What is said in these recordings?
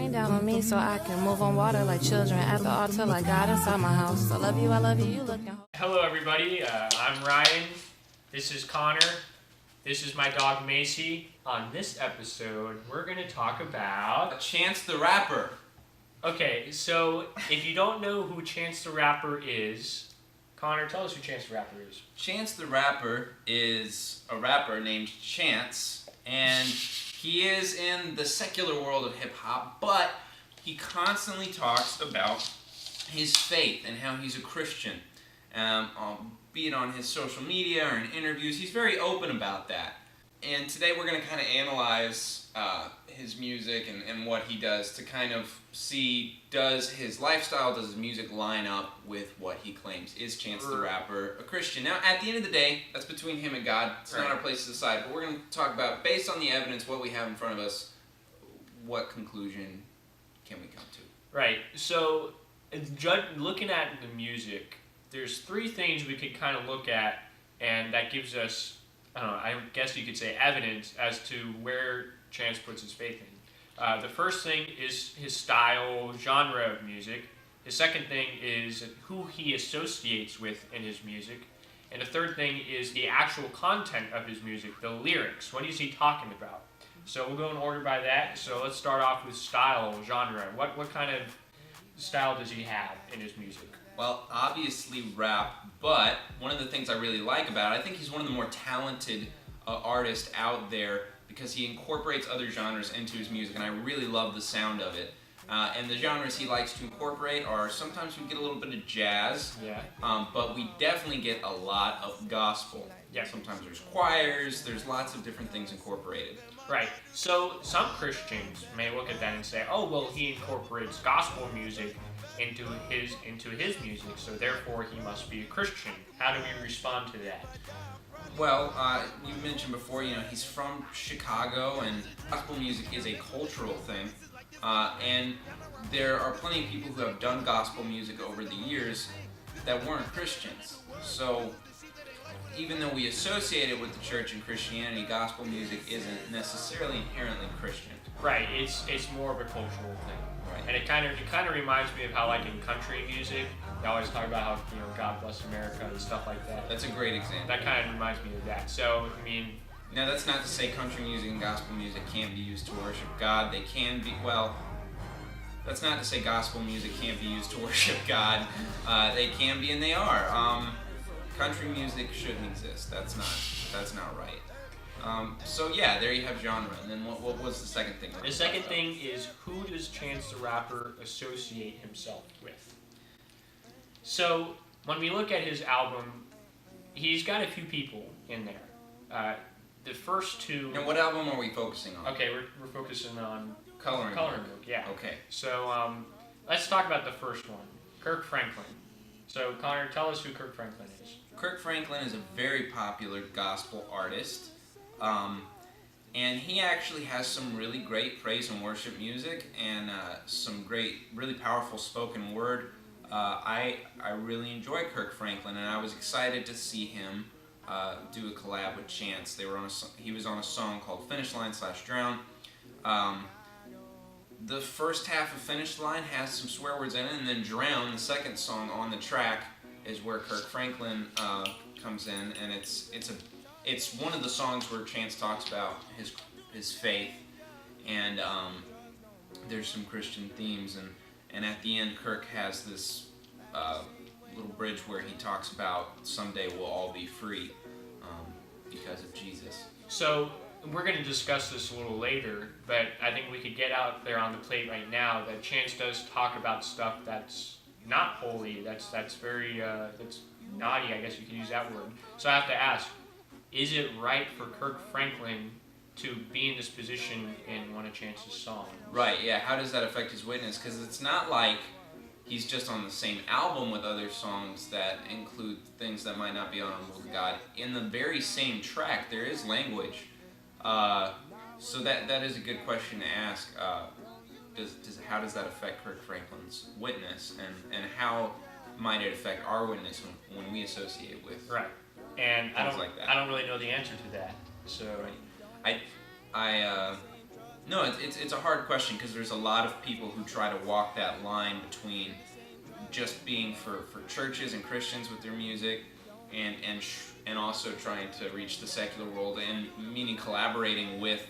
rain down on me so I can move on water like children at the altar like God inside my house. I love you, you looking. Hello everybody, I'm Ryan, this is Connor, this is my dog Macy. On this episode, we're going to talk about... Chance the Rapper. Okay, so if you don't know who Chance the Rapper is, Connor, tell us who Chance the Rapper is. Chance the Rapper is a rapper named Chance, and he is in the secular world of hip-hop, but he constantly talks about his faith and how he's a Christian. Be it on his social media or in interviews, he's very open about that. And today we're going to kind of analyze his music and what he does to kind of see, does his lifestyle, does his music line up with what he claims? Is Chance the Rapper a Christian? Now, at the end of the day, that's between him and God. It's not our place to decide, but we're going to talk about, based on the evidence, what we have in front of us, what conclusion can we come to? Right, so looking at the music, there's three things we could kind of look at, and that gives us, I guess you could say evidence as to where Chance puts his faith in. The first thing is his style, genre of music. The second thing is who he associates with in his music. And the third thing is the actual content of his music, the lyrics. What is he talking about? So we'll go in order by that. So let's start off with style, genre. What kind of style does he have in his music? Well, obviously rap, but one of the things I really like about it, I think he's one of the more talented artists out there because he incorporates other genres into his music, and I really love the sound of it. And the genres he likes to incorporate are, sometimes we get a little bit of jazz, but we definitely get a lot of gospel. Yeah. Sometimes there's choirs, there's lots of different things incorporated. Right. So some Christians may look at that and say, oh, well, he incorporates gospel music into his music, so therefore he must be a Christian. How do we respond to that? Well, you mentioned before, he's from Chicago, and gospel music is a cultural thing, and there are plenty of people who have done gospel music over the years that weren't Christians. So even though we associate it with the church and Christianity, gospel music isn't necessarily inherently Christian. Right. It's more of a cultural thing. Right. And it kind of reminds me of how, like, in country music, they always talk about how, God bless America and stuff like that. That's a great example. That kind of reminds me of that. So, I mean... Now, that's not to say country music and gospel music can't be used to worship God. They can be, well, that's not to say gospel music can't be used to worship God. They can be, and they are. Country music shouldn't exist. That's not right. So yeah, there you have genre. And then what was the second thing? The second thing is, who does Chance the Rapper associate himself with? So when we look at his album, he's got a few people in there. The first two... And what album are we focusing on? Okay, we're focusing on Coloring Book, yeah. Okay. So let's talk about the first one, Kirk Franklin. So Connor, tell us who Kirk Franklin is. Kirk Franklin is a very popular gospel artist. And he actually has some really great praise and worship music and some great, really powerful spoken word. I really enjoy Kirk Franklin, and I was excited to see him do a collab with Chance. He was on a song called Finish Line / Drown. The first half of Finish Line has some swear words in it, and then Drown, the second song on the track, is where Kirk Franklin comes in, and it's one of the songs where Chance talks about his faith, and there's some Christian themes, and at the end Kirk has this little bridge where he talks about someday we'll all be free because of Jesus. So we're going to discuss this a little later, but I think we could get out there on the plate right now that Chance does talk about stuff that's not holy, that's very that's naughty, I guess you could use that word. So I have to ask, is it right for Kirk Franklin to be in this position in one of Chance's songs? Right, yeah. How does that affect his witness? Because it's not like he's just on the same album with other songs that include things that might not be on Will to God. In the very same track, there is language. So that is a good question to ask. How does that affect Kirk Franklin's witness, and how might it affect our witness when we associate with And things like that? I don't really know the answer to that. So right. No, it's a hard question because there's a lot of people who try to walk that line between just being for churches and Christians with their music, and also trying to reach the secular world, and meaning collaborating with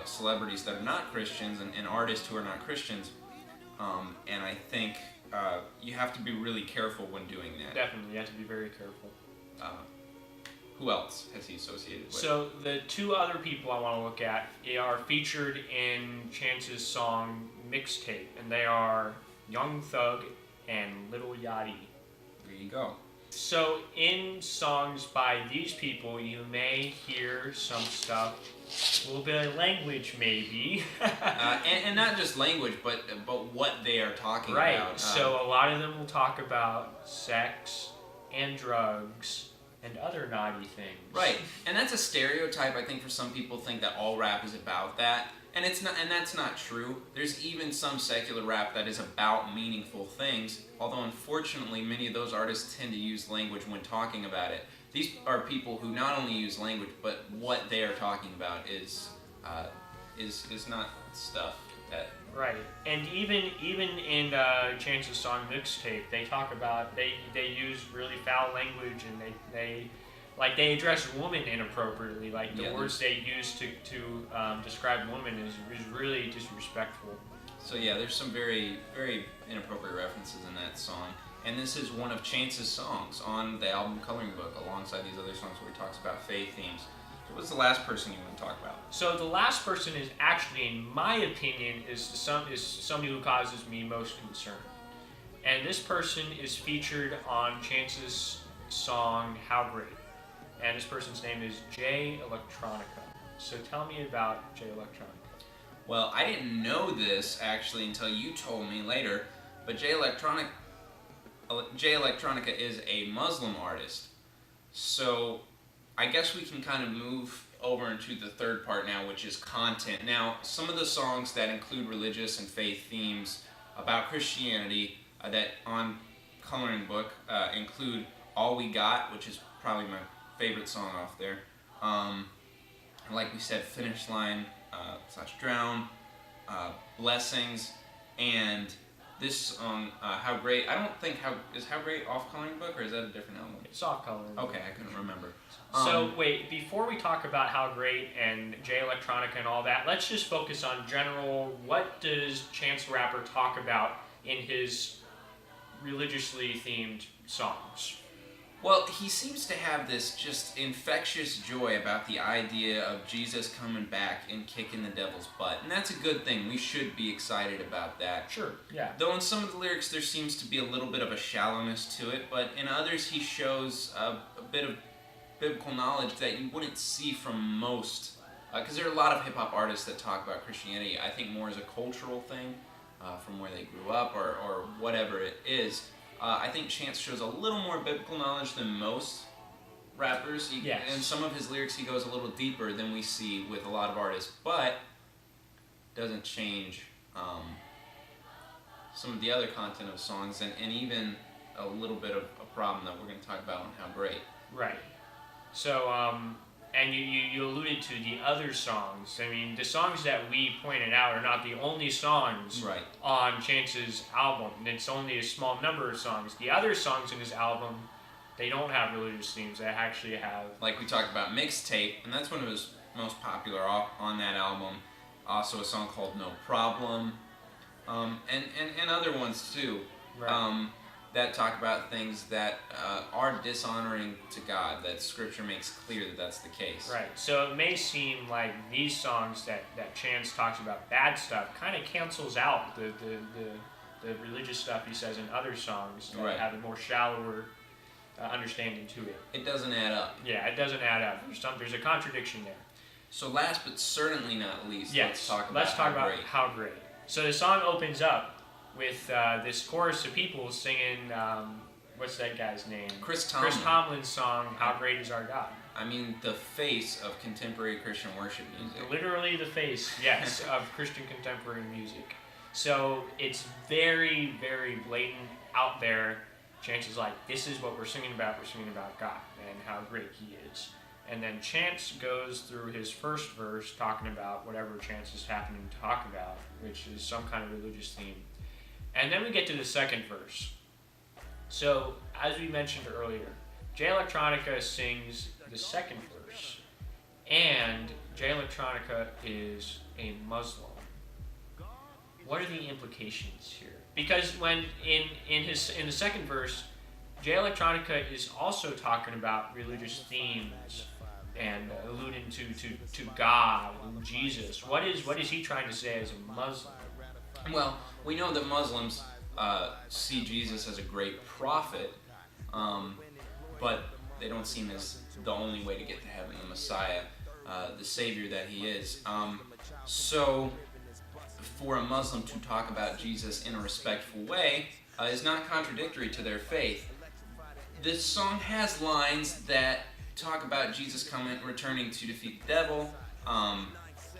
celebrities that are not Christians and artists who are not Christians. And I think you have to be really careful when doing that. Definitely, you have to be very careful. Who else has he associated with? So the two other people I want to look at are featured in Chance's song Mixtape, and they are Young Thug and Little Yachty. There you go. So in songs by these people, you may hear some stuff, a little bit of language maybe. And not just language, but what they are talking right. about. So a lot of them will talk about sex and drugs and other naughty things. Right, and that's a stereotype. I think for some people think that all rap is about that, and it's not, and that's not true. There's even some secular rap that is about meaningful things. Although unfortunately, many of those artists tend to use language when talking about it. These are people who not only use language, but what they are talking about is not stuff that. Right, and even in Chance's song Mixtape, they talk about they use really foul language, and they address women inappropriately. Like the words they use to describe women is really disrespectful. So yeah, there's some very very inappropriate references in that song, and this is one of Chance's songs on the album Coloring Book, alongside these other songs where he talks about faith themes. So what's the last person you want to talk about? So the last person is actually, in my opinion, is somebody who causes me most concern. And this person is featured on Chance's song How Great. And this person's name is Electronica. So tell me about Electronica. Well, I didn't know this actually until you told me later, but Electronica is a Muslim artist. So I guess we can kind of move over into the third part now, which is content. Now, some of the songs that include religious and faith themes about Christianity that on Coloring Book include All We Got, which is probably my favorite song off there. Like we said, Finish Line / Drown, Blessings, and this song, How Great. I don't think is How Great off Coloring Book, or is that a different album? It's off Coloring Book. Okay, I couldn't remember. So wait, before we talk about How Great and Electronica and all that, let's just focus on general. What does Chance the Rapper talk about in his religiously themed songs? Well, he seems to have this just infectious joy about the idea of Jesus coming back and kicking the devil's butt. And that's a good thing. We should be excited about that. Sure, yeah. Though in some of the lyrics there seems to be a little bit of a shallowness to it, but in others he shows a bit of biblical knowledge that you wouldn't see from most. Because there are a lot of hip-hop artists that talk about Christianity, I think more as a cultural thing, from where they grew up or whatever it is. I think Chance shows a little more biblical knowledge than most rappers. Yes. In some of his lyrics, he goes a little deeper than we see with a lot of artists, but doesn't change some of the other content of songs, and even a little bit of a problem that we're going to talk about on How Great. Right. So, and you alluded to the other songs. I mean, the songs that we pointed out are not the only songs Right. on Chance's album. It's only a small number of songs. The other songs in his album, they don't have religious themes. They actually have... Like we talked about Mixtape, and that's one of his most popular on that album. Also a song called No Problem, and other ones too. Right. That talk about things that are dishonoring to God, that Scripture makes clear that that's the case. Right. So it may seem like these songs that Chance talks about bad stuff kind of cancels out the religious stuff he says in other songs that Right. have a more shallower understanding to it. It doesn't add up. Yeah, it doesn't add up. There's a contradiction there. So last but certainly not least, Yes. let's talk about Great. How Great. So the song opens up with this chorus of people singing, what's that guy's name? Chris Tomlin. Chris Tomlin's song, How Great Is Our God. I mean, the face of contemporary Christian worship music. Literally the face, yes, of Christian contemporary music. So it's very, very blatant out there. Chance is like, this is what we're singing about. We're singing about God and how great He is. And then Chance goes through his first verse talking about whatever Chance is happening to talk about, which is some kind of religious theme. And then we get to the second verse. So, as we mentioned earlier, Jay Electronica sings the second verse. And Jay Electronica is a Muslim. What are the implications here? Because when in the second verse, Jay Electronica is also talking about religious themes and alluding to God and Jesus. What is he trying to say as a Muslim? Well, we know that Muslims see Jesus as a great prophet, but they don't see him as the only way to get to heaven, the Messiah, the Savior that he is. So, for a Muslim to talk about Jesus in a respectful way is not contradictory to their faith. This song has lines that talk about Jesus returning to defeat the devil,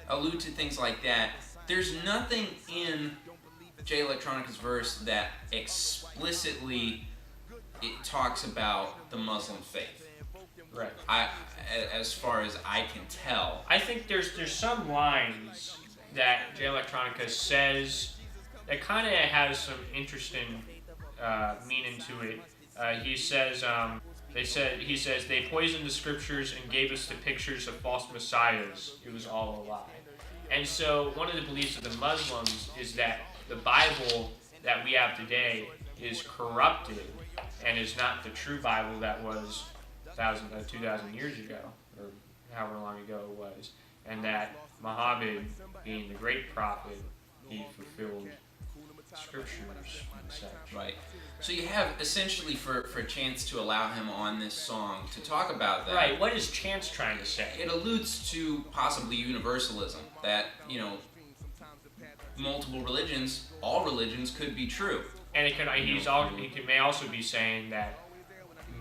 allude to things like that. There's nothing in Jay Electronica's verse that explicitly it talks about the Muslim faith. Right. As far as I can tell. I think there's some lines that Jay Electronica says that kind of has some interesting meaning to it. He says they poisoned the scriptures and gave us the pictures of false messiahs. It was all a lie. And so one of the beliefs of the Muslims is that the Bible that we have today is corrupted and is not the true Bible that was 2,000 years ago, or however long ago it was, and that Muhammad, being the great prophet, he fulfilled scriptures and such. Right. So you have essentially for Chance to allow him on this song to talk about that. Right. What is Chance trying to say? It alludes to possibly universalism, that, multiple religions, all religions could be true. And he may also be saying that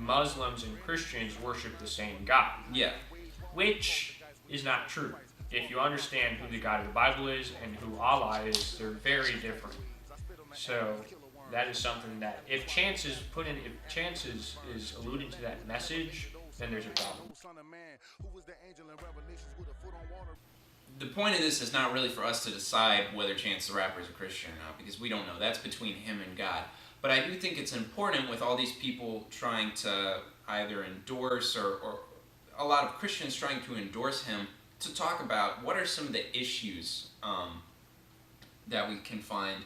Muslims and Christians worship the same God. Yeah. Which is not true. If you understand who the God of the Bible is and who Allah is, they're very different. So that is something that if Chance is alluding to that message, then there's a problem. The point of this is not really for us to decide whether Chance the Rapper is a Christian or not, because we don't know. That's between him and God. But I do think it's important with all these people trying to either endorse or a lot of Christians trying to endorse him, to talk about what are some of the issues that we can find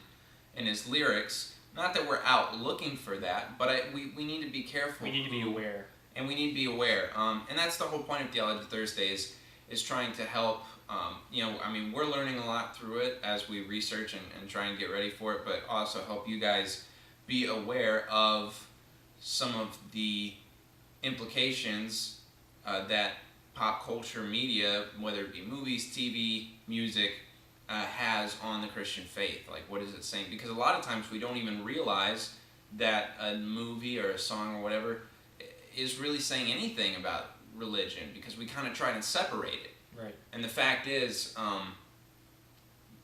in his lyrics. Not that we're out looking for that, but we need to be careful. We need to be aware. And we need to be aware. And that's the whole point of Theology Thursday is trying to help. We're learning a lot through it as we research and try and get ready for it, but also help you guys be aware of some of the implications that pop culture media, whether it be movies, TV, music, has on the Christian faith. Like, what is it saying? Because a lot of times we don't even realize that a movie or a song or whatever is really saying anything about religion, because we kind of try to separate it. Right. And the fact is,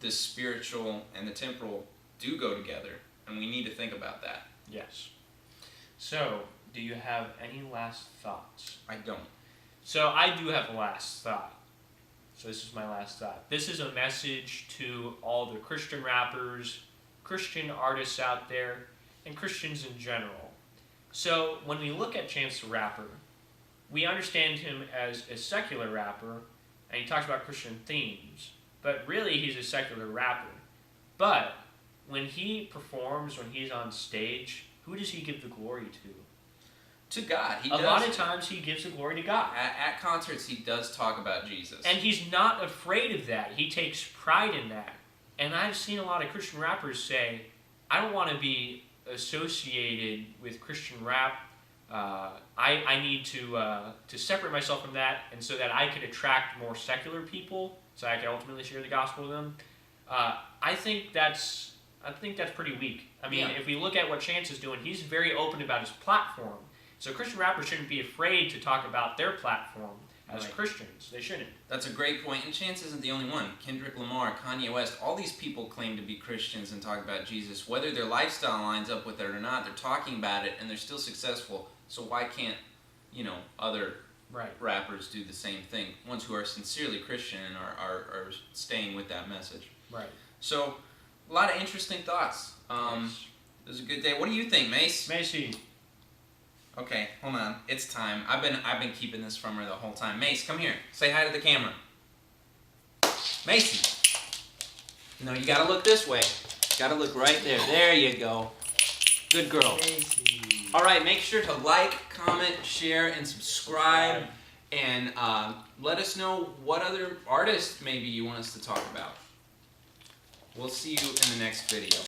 the spiritual and the temporal do go together, and we need to think about that. Yes. So, do you have any last thoughts? I don't. So, I do have a last thought. So, this is my last thought. This is a message to all the Christian rappers, Christian artists out there, and Christians in general. So, when we look at Chance the Rapper, we understand him as a secular rapper, and he talks about Christian themes, but really he's a secular rapper. But when he performs, when he's on stage, who does he give the glory to? To God. A lot of times he gives the glory to God. At concerts, he does talk about Jesus. And he's not afraid of that. He takes pride in that. And I've seen a lot of Christian rappers say, I don't want to be associated with Christian rap. I need to separate myself from that, and so that I could attract more secular people, so I could ultimately share the gospel with them. I think that's pretty weak. I mean, if we look at what Chance is doing, he's very open about his platform. So Christian rappers shouldn't be afraid to talk about their platform as Christians. They shouldn't. That's a great point, and Chance isn't the only one. Kendrick Lamar, Kanye West, all these people claim to be Christians and talk about Jesus. Whether their lifestyle lines up with it or not, they're talking about it, and they're still successful. So why can't, other Right. rappers do the same thing. Ones who are sincerely Christian and are staying with that message. Right. So, a lot of interesting thoughts. Yes. It was a good day. What do you think, Mace? Macy. Okay, hold on. It's time. I've been keeping this from her the whole time. Mace, come here. Say hi to the camera. Macy. No, you gotta look this way. Gotta look right there. There you go. Good girl. Macy. All right, make sure to like, comment, share, and subscribe. And let us know what other artists maybe you want us to talk about. We'll see you in the next video.